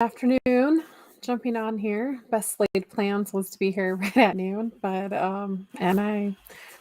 Afternoon. Jumping on here. Best laid plans was to be here right at noon, but and I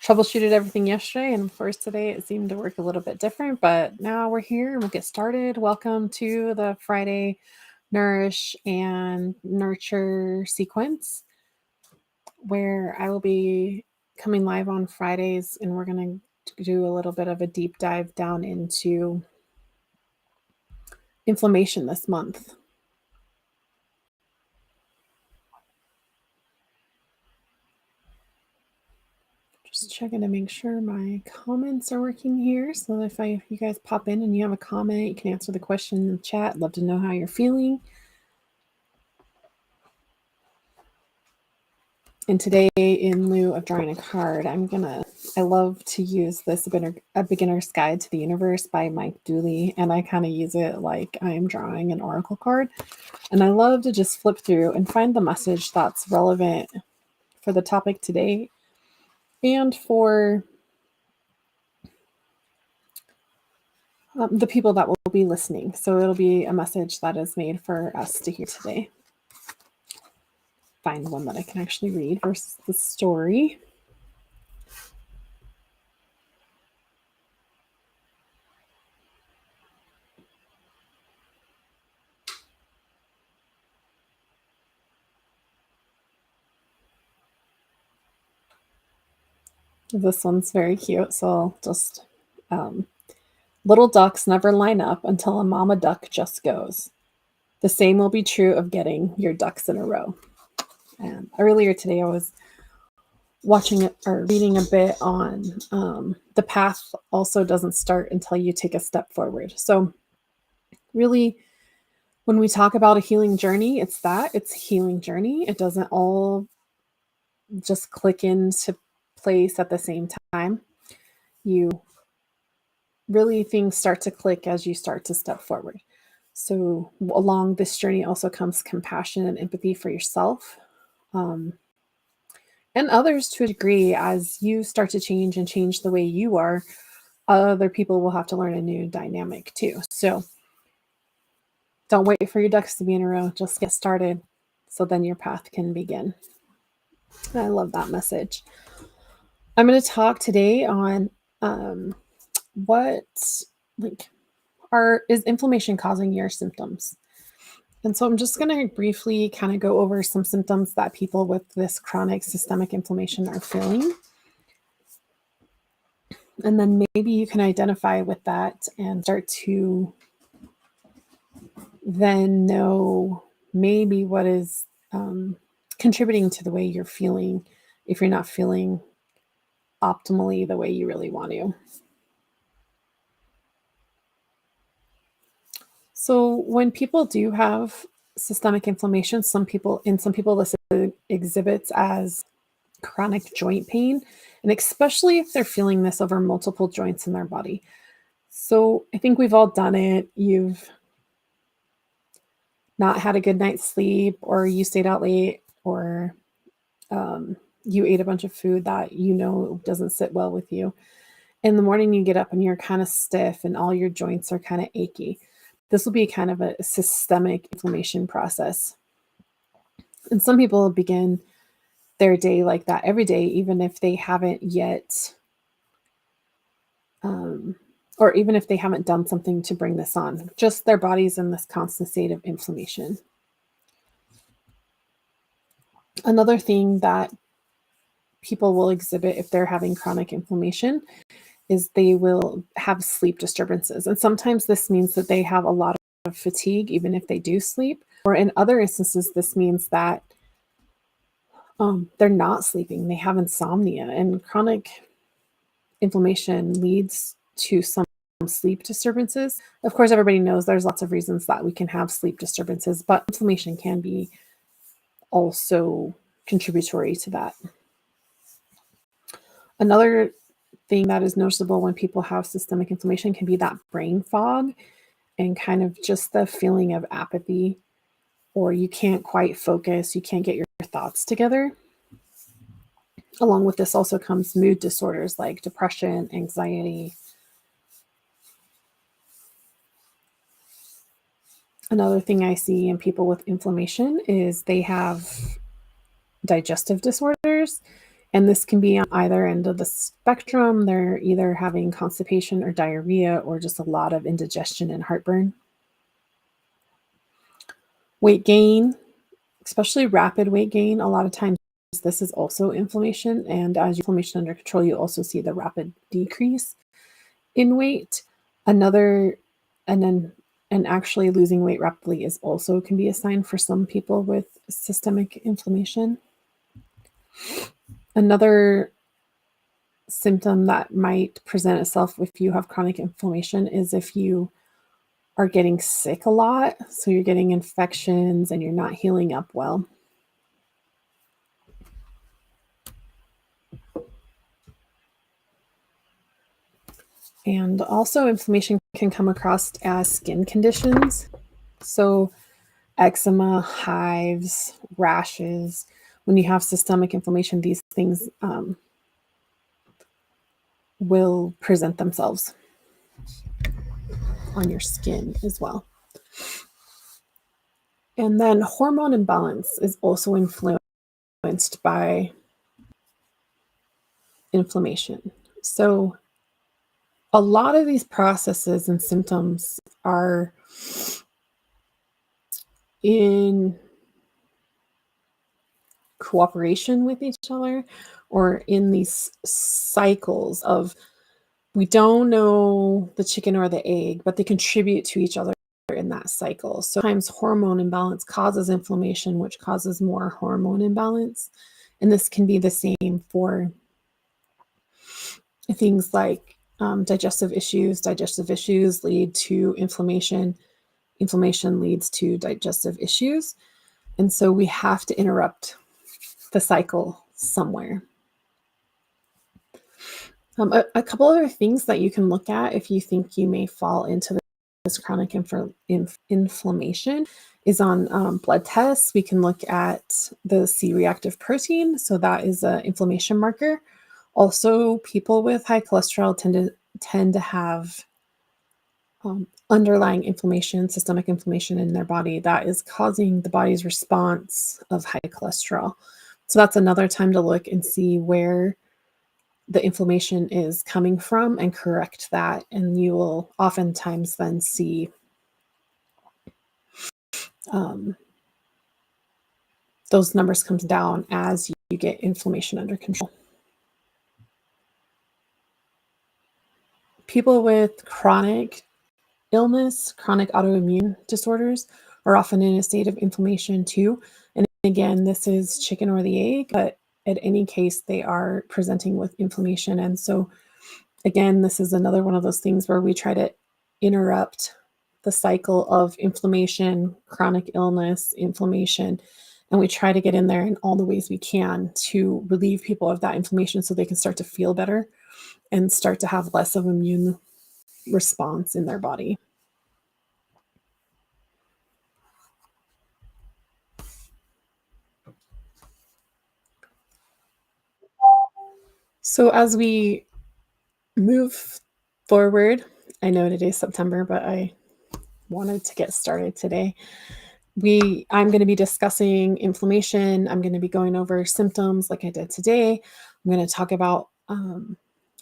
troubleshooted everything yesterday, and of course today it seemed to work a little bit different. But now we're here and we'll get started. Welcome to the Friday Nourish and Nurture sequence, where I will be coming live on Fridays, and we're gonna do a little bit of a deep dive down into inflammation this month. Just checking to make sure my comments are working here. So if you guys pop in and you have a comment, you can answer the question in the chat. Love to know how you're feeling. And today, in lieu of drawing a card, I love to use this A Beginner's Guide to the Universe by Mike Dooley. And I kind of use it like I am drawing an oracle card. And I love to just flip through and find the message that's relevant for the topic today and for the people that will be listening. So it'll be a message that is made for us to hear today. Find one that I can actually read versus the story. This one's very cute, so I'll just little ducks never line up until a mama duck just goes. The same will be true of getting your ducks in a row. And earlier today, I was watching it or reading a bit on the path also doesn't start until you take a step forward. So really, when we talk about a healing journey, it's a healing journey. It doesn't all just click into place at the same time. Things start to click as you start to step forward. So along this journey also comes compassion and empathy for yourself and others to a degree. As you start to change and change the way you are, other people will have to learn a new dynamic too. So don't wait for your ducks to be in a row. Just get started so then your path can begin. I love that message. I'm going to talk today on is inflammation causing your symptoms? And so I'm just going to briefly kind of go over some symptoms that people with this chronic systemic inflammation are feeling. And then maybe you can identify with that and start to then know maybe what is contributing to the way you're feeling if you're not feeling optimally the way you really want to. So when people do have systemic inflammation, some people this exhibits as chronic joint pain, and especially if they're feeling this over multiple joints in their body. So I think we've all done it. You've not had a good night's sleep, or you stayed out late, or you ate a bunch of food that doesn't sit well with you. In the morning, you get up and you're kind of stiff and all your joints are kind of achy. This will be kind of a systemic inflammation process. And some people begin their day like that every day, even if they haven't yet, or even if they haven't done something to bring this on. Just their body's in this constant state of inflammation. Another thing that people will exhibit if they're having chronic inflammation is they will have sleep disturbances. And sometimes this means that they have a lot of fatigue, even if they do sleep. Or in other instances, this means that they're not sleeping. They have insomnia. And chronic inflammation leads to some sleep disturbances. Of course, everybody knows there's lots of reasons that we can have sleep disturbances, but inflammation can be also contributory to that. Another thing that is noticeable when people have systemic inflammation can be that brain fog and kind of just the feeling of apathy, or you can't quite focus, you can't get your thoughts together. Along with this also comes mood disorders like depression, anxiety. Another thing I see in people with inflammation is they have digestive disorders, and this can be on either end of the spectrum. They're either having constipation or diarrhea or just a lot of indigestion and heartburn. Weight gain, especially rapid weight gain, a lot of times this is also inflammation. And as you inflammation under control, you also see the rapid decrease in weight. Another, and then, and actually losing weight rapidly is also can be a sign for some people with systemic inflammation. Another symptom that might present itself if you have chronic inflammation is if you are getting sick a lot. So you're getting infections and you're not healing up well. And also, inflammation can come across as skin conditions. So, eczema, hives, rashes. When you have systemic inflammation, these things will present themselves on your skin as well. And then hormone imbalance is also influenced by inflammation. So a lot of these processes and symptoms are in cooperation with each other, or in these cycles of, we don't know the chicken or the egg, but they contribute to each other in that cycle. So sometimes hormone imbalance causes inflammation, which causes more hormone imbalance. And this can be the same for things like digestive issues. Digestive issues lead to inflammation. Inflammation leads to digestive issues. And so we have to interrupt the cycle somewhere. A couple other things that you can look at if you think you may fall into this chronic inflammation is on blood tests. We can look at the C-reactive protein. So that is an inflammation marker. Also, people with high cholesterol tend to have underlying inflammation, systemic inflammation in their body that is causing the body's response of high cholesterol. So that's another time to look and see where the inflammation is coming from and correct that. And you will oftentimes then see those numbers come down as you get inflammation under control. People with chronic illness, chronic autoimmune disorders are often in a state of inflammation too. And again, this is chicken or the egg, but in any case, they are presenting with inflammation. And so again, this is another one of those things where we try to interrupt the cycle of inflammation, chronic illness, inflammation, and we try to get in there in all the ways we can to relieve people of that inflammation so they can start to feel better and start to have less of immune response in their body. So as we move forward, I know today's September, but I wanted to get started today. I'm going to be discussing inflammation. I'm going to be going over symptoms like I did today. I'm going to talk about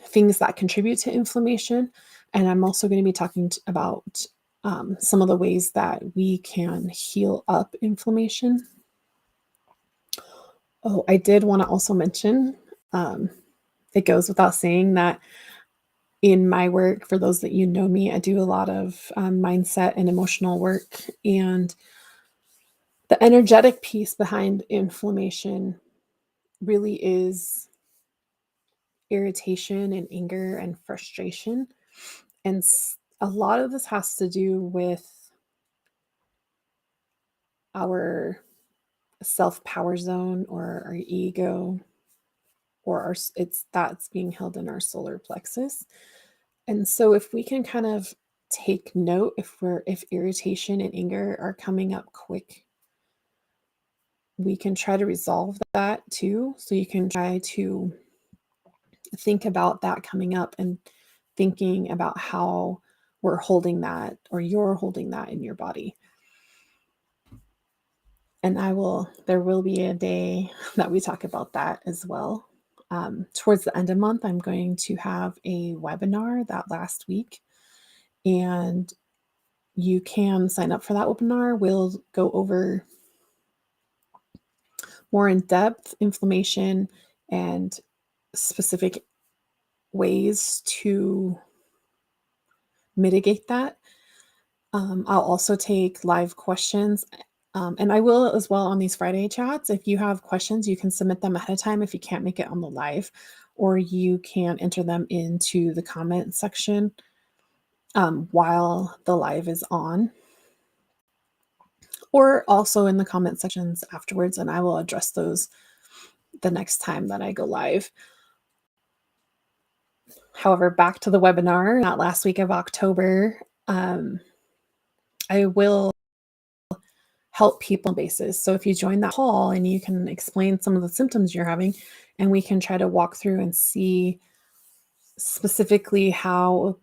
things that contribute to inflammation. And I'm also going to be talking about some of the ways that we can heal up inflammation. Oh, I did want to also mention, it goes without saying that in my work, for those that you know me, I do a lot of mindset and emotional work. And the energetic piece behind inflammation really is irritation and anger and frustration. And a lot of this has to do with our self-power zone or our ego, or that's being held in our solar plexus. And so if we can kind of take note if irritation and anger are coming up quick, we can try to resolve that too. So you can try to think about that coming up and thinking about how we're holding that, or you're holding that in your body. And there will be a day that we talk about that as well. Towards the end of the month, I'm going to have a webinar that last week, and you can sign up for that webinar. We'll go over more in-depth inflammation and specific ways to mitigate that. I'll also take live questions, and I will as well on these Friday chats. If you have questions, you can submit them ahead of time if you can't make it on the live, or you can enter them into the comment section while the live is on, or also in the comment sections afterwards, and I will address those the next time that I go live. However, back to the webinar, that last week of October, I will help people on basis. So if you join that call and you can explain some of the symptoms you're having, and we can try to walk through and see specifically how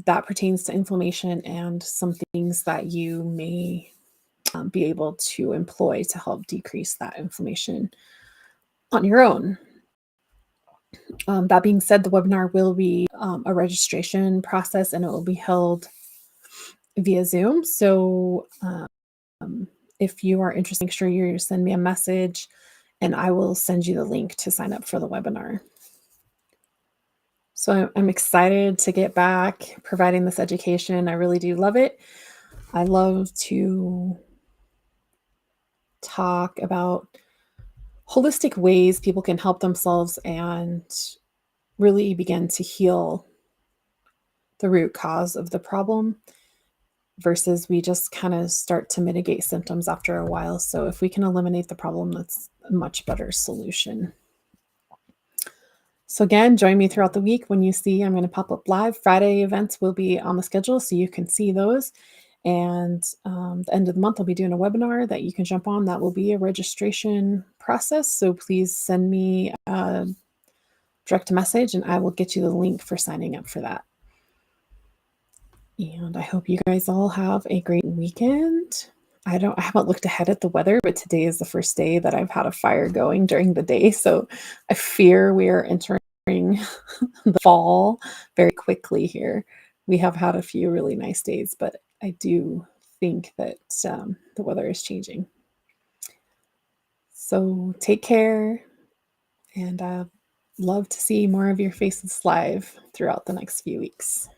that pertains to inflammation and some things that you may be able to employ to help decrease that inflammation on your own. That being said, the webinar will be a registration process, and it will be held via Zoom. So if you are interested, make sure you send me a message, and I will send you the link to sign up for the webinar. So I'm excited to get back providing this education. I really do love it. I love to talk about holistic ways people can help themselves and really begin to heal the root cause of the problem, versus we just kind of start to mitigate symptoms after a while. So if we can eliminate the problem, that's a much better solution. So again, join me throughout the week. When you see I'm going to pop up live, Friday events will be on the schedule, so you can see those. And the end of the month, I'll be doing a webinar that you can jump on. That will be a registration process. So please send me a direct message, and I will get you the link for signing up for that. And I hope you guys all have a great weekend. I haven't looked ahead at the weather, but today is the first day that I've had a fire going during the day. So I fear we are entering the fall very quickly here. We have had a few really nice days, but I do think that the weather is changing. So take care, and I'd love to see more of your faces live throughout the next few weeks.